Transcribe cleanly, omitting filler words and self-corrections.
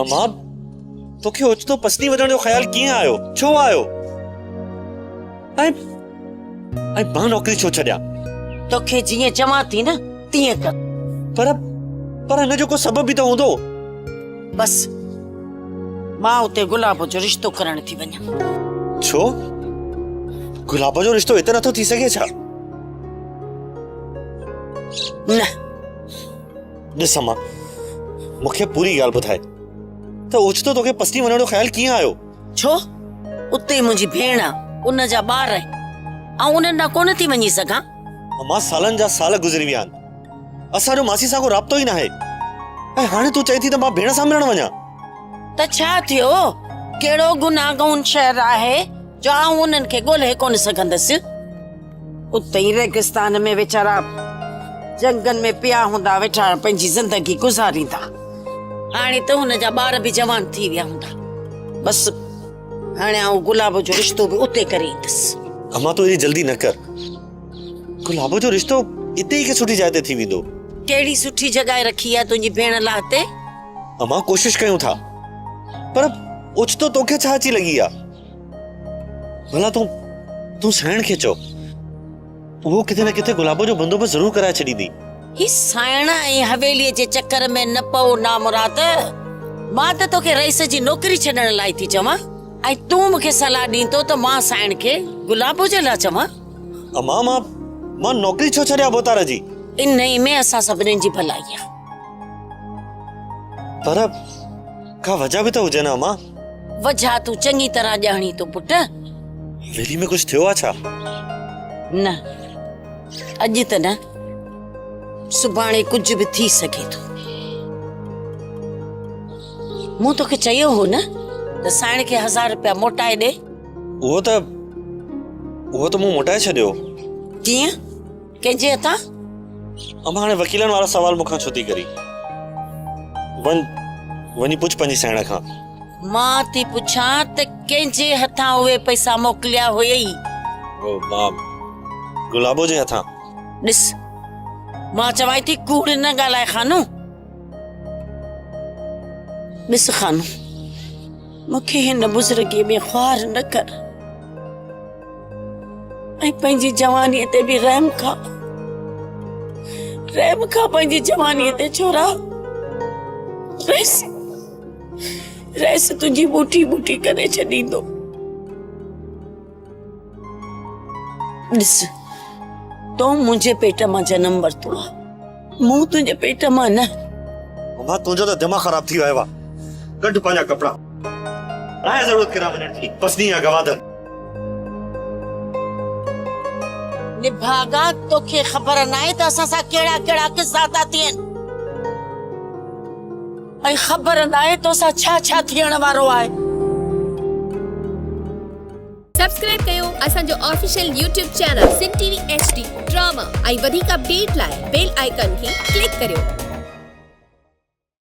अमां तोखे ओचितो पसनी वजण जो ख्याल कीअं आयो? छो आयो? ऐं मां नौकरी छो छॾियां? तोखे जीअं चवां थी न तीअं कर। पर हिन जो को सबब बि त हूंदो। बस मां उते गुलाब जो रिश्तो करण थी वञा। छो? गुलाब जो रिश्तो हिते नथो थी सघे छा? न ॾिस अमां, मूंखे पूरी ॻाल्हि ॿुधाए त ओचितो तोखे पसनी वञण जो ख्याल कीअं आयो? छो? उते मुंहिंजी भेण उन जा ॿार ऐं उन्हनि ॾांहुं कोन थी वञी सघां? अमां सालनि जा साल गुज़री विया आहिनि, असांजो मासी सां को राब्तो ई न आहे। ऐं हाणे तूं चई थी त मां भेण सां मिलण वञा? त छा थियो? कहिड़ो गुनाहगाउन शहर आहे जो आऊं उन्हनि खे ॻोल्हे कोन सघंदसि? उते ई रेगिस्तान में वीचारा जंगल में पिया हूंदा, वेठा पंहिंजी ज़िंदगी गुज़ारींदा। हाणे त हुन जा ॿार बि जवान थी विया हूंदा। बस हाणे आऊं गुलाब जो रिश्तो बि उते करे ईंदसि। अमां तूं एॾी जल्दी न कर। गुलाब जो रिश्तो इते ई के सुठी जाइ ते थी वेंदो। कहिड़ी सुठी जॻह रखी आहे तुंहिंजी भेण लाइ हिते? अमां कोशिश कयूं था, पर ओचितो तोखे छा अची लगी आहे? भला तूं साइण खे चओ, वो किथे न किथे गुलाबो जो बंदोबस्त जरूर कराए छॾींदी। ही साइण ऐं हवेलीअ जे चक्कर में न पओ ना मुराद। मां त तोखे रईस जी नौकरी छॾण लाइ थी चवां, ऐं तूं मूंखे सलाह ॾींदो त मां साइण खे गुलाबो जे लाइ चवां? अमां मां नौकरी छो छॾियां बोतार जी? इन ई में असां सभिनी जी भलाई आहे। पर का वजह बि त हुजे न अमां। वजह तूं चङी तरह ॼाणी तो पुट। हवेली में कुछ थियो आहे छा? न अॼु त न, सुभाणे कुछ भी थी सके थो। मूं तोखे चयो हो न त साइण खे 1000 रुपया मोटाए ॾे। वो तो मूं मोटाए छॾियो। कीअं? कंहिंजे हथां? अमां हाणे वकीलनि वारा सवाल मूंखां छो थी करी? वञी पुछ पंहिंजी साइण खां। मां थी पुछां त कंहिंजे हथां उहे पैसा मोकिलिया हुयई? ओ मां गुलाबो जे हथां। ॾिस, मां चवां थी कूड़ न ॻाल्हाए खानू। ॾिस खानू, मूंखे हिन बुज़ुर्गीअ में ख्वार न कर ऐं पंहिंजी जवानीअ ते बि रहम खा पंहिंजी जवानीअ ते छोरा। रेस तुंहिंजी बूटी बूटी करे छॾींदो। ॾिस, तो मुंहिंजे पेट मां जनम वरितो आहे, मूं तुंहिंजे पेट मां न। अमां तुंहिंजो त दिमाग़ ख़राब थी वियो आहे। कढ पंहिंजा कपिड़ा, आहे ज़रूरत किरा वञण जी? पसनी या गवादर निभागा, तोखे ख़बर नाहे त असां सां कहिड़ा कहिड़ा किस्सा था थियनि, ऐं ख़बर नाहे तो सां छा छा थियण वारो आहे। सब्सक्राइब कयो असांजो official YouTube channel Singh TV HD drama ऐं वधीक अपडेट लाइ बेल आइकन खे क्लिक करियो।